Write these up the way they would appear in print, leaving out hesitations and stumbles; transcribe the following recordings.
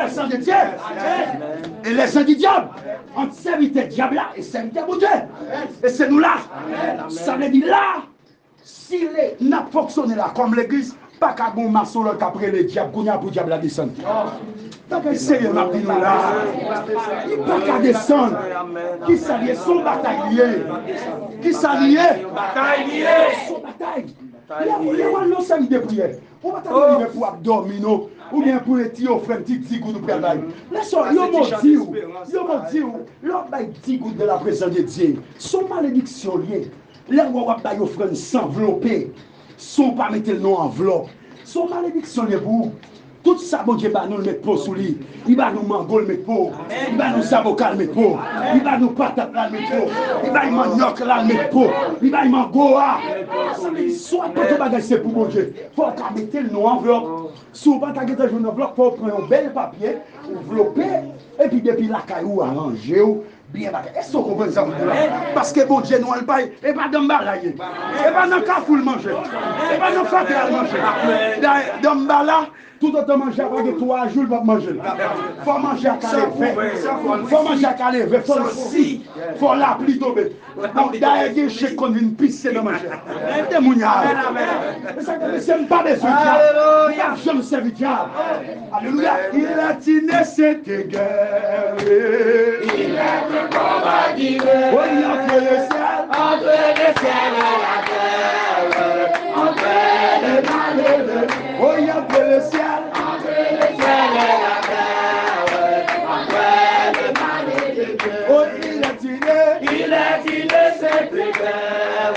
le sang de Dieu. Et le sang du diable. Entre serviteur diable là et serviteur de Dieu. Et c'est nous là. Ça veut dire là, si les n'a fonctionné là, comme l'église, pas qu'à bon maçon qu'après le diable, qu'on a pour diable la descendre. Donc, sérieux, ma vie nous là. Il pas qu'à descendre. Qui s'allie son bataille. Qui s'allie son bataille. Les gens n'ont pas de prière. On va t'arriver pour dormir, ou bien pour les petits offrir un petit goût de travail. Laissons, ils m'ont dit, l'homme va dire goût de la présence de Dieu. Son malédiction liée. Les gens vont offrir s'envelopper. Son pas mettre le nom enveloppe. Son malédiction liée pour tout ça, bon Dieu, nous le mettre pour sous lui. Il va nous mango le mettre pour. Il va nous sabocal le mettre pour. Il va nous patates le mettre pour. Il va nous manioc le mettre pour. Il va nous mangoa. Soit pas de bagage c'est pour bon Dieu. Il faut qu'on mette le nom enveloppe. Si on va t'aguer une enveloppe, il faut prendre un bel papier, envelopper, et puis depuis la caillou arranger. Bien est-ce que vous comprenez ça? Parce que bon Dieu, nous ne pas, et pas dans le balayer, et pas dans le cafou le manger, et pas dans le faté le manger. Dans le bala, tout autant manger avant de 3 jours, il va manger. Il faut manger à calé, il faut manger à calé, il faut si, il faut la pluie tomber. Donc d'ailleurs, il y a chez qu'on vient pisser dans manger. C'est mon diable. C'est pas des feux diable. Je me sers du diable. Alléluia. Il a tiné cette guerre. Il a combat d'hiver. Oui, entre le ciel et la terre. Entre les malheureux. Oui, entre le ciel. Entre le ciel et la terre. Entre les malheureux. Oui, il a tiré cette guerre.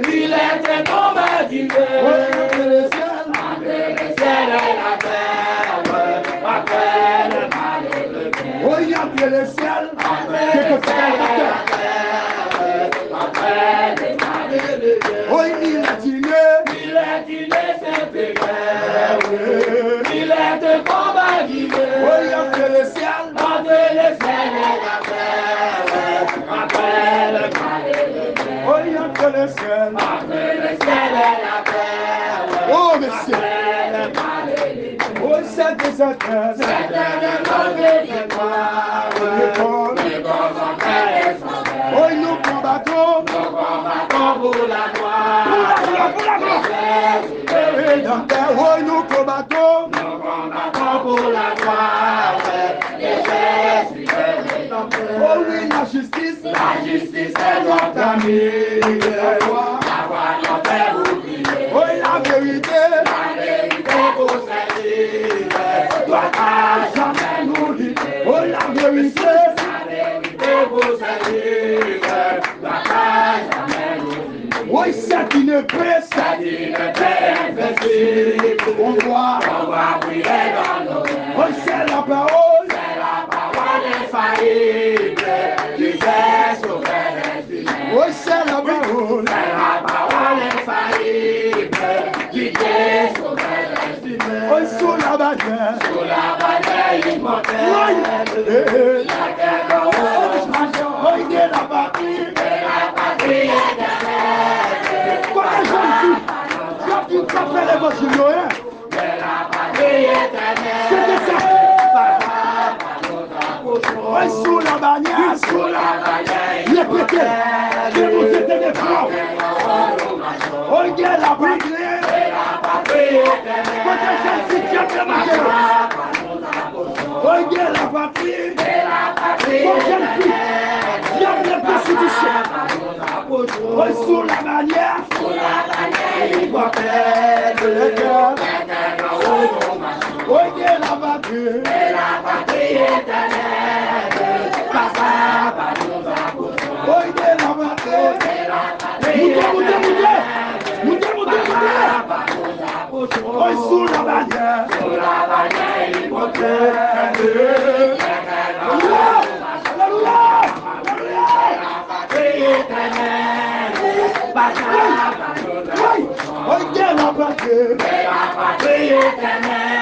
Il était combat d'hiver. Oui, entre le ciel et la terre. Entre les malheureux. Oui, entre le ciel. Oui, il a tiré cette guerre. Il était combat d'hiver. Oui, entre le ciel et la terre. Entre le malheureux. Oui, entre le ciel et la terre. Oh, monsieur. Oui, c'est des attentes. C'est des victoires. Oui, nous combattons pour la gloire. Pour la gloire. Oui, nous combattons pour la gloire. Oh oui, la justice est notre amie. La voix nous fait oublier. Oui, la vérité pour servir. Doit à jamais nous dire. Oh, la vérité pour servir. Doit à jamais nous dire. Oui, c'est une paix, invincible. On voit briller dans nos mains. Oui, c'est la parole infaillible. Qui fait sauver les humains. Oui, c'est la parole infaillible. Qui fait sauver les humains. Oui, sous la bannière immortelle. La terre oui, de la patrie éternelle. Quoi que je dis, tu fait l'évangile, hein? De la patrie éternelle. C'est ça. Oui, sous la bannière, les pétés, les moussettes des flammes. Oui, de la patrie éternelle. Quand celle-ci tient de manger. Oui, de la patrie. Quand celle-ci tient de constitution. Oui, sous la bannière, immortelle de l'éternel. Oui, de la patrie éternelle. Oui, de la patrie. Oui, sous la bannière immortelle. Alléluia. Oui, de la patrie éternelle.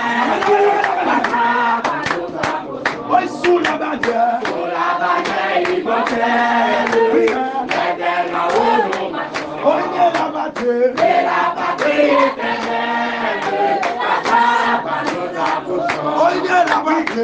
Oui, sous la bannière immortelle. Oui, de la patrie éternelle. Oui, de la patrie.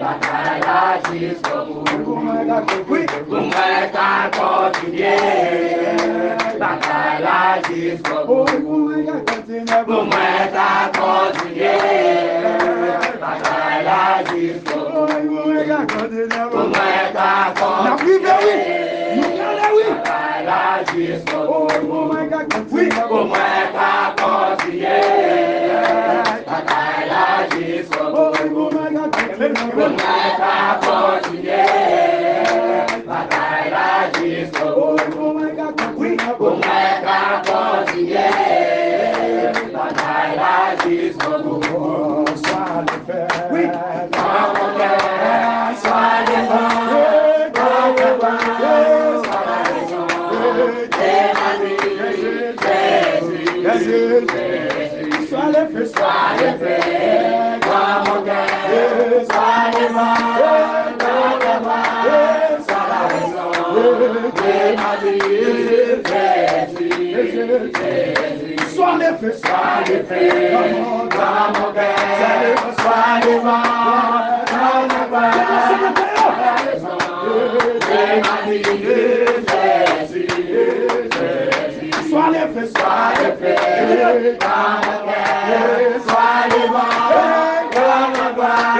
bataille là jusqu'au bout. Oui, pour moi qu'à continuer. Bataille là jusqu'au bout. Pour moi qu'à continuer. Bataille là jusqu'au bout. Pour moi qu'à continuer. Bataille là jusqu'au bout. Oui, pour moi qu'à continuer. Bataille là jusqu'au bout. Pour moi qu'à continuer. Bataille là jusqu'au bout. Oui, pour moi qu'à continuer. Bataille là jusqu'au bout. Sois le fait. Oui, dans mon cœur, sois le vent. Dans le vent, sois la raison. Et ma vie, Jésus, sois le feu, sois le feu. Dans mon cœur, sois le vent. Dans le vent, sois la raison. Et ma vie, Jésus, sois le feu, sois le feu. Dans mon cœur, sois le vent. Dans le vent, sois la raison. Et ma vie, Jésus, sois le feu, dans mon cœur, sois le vent.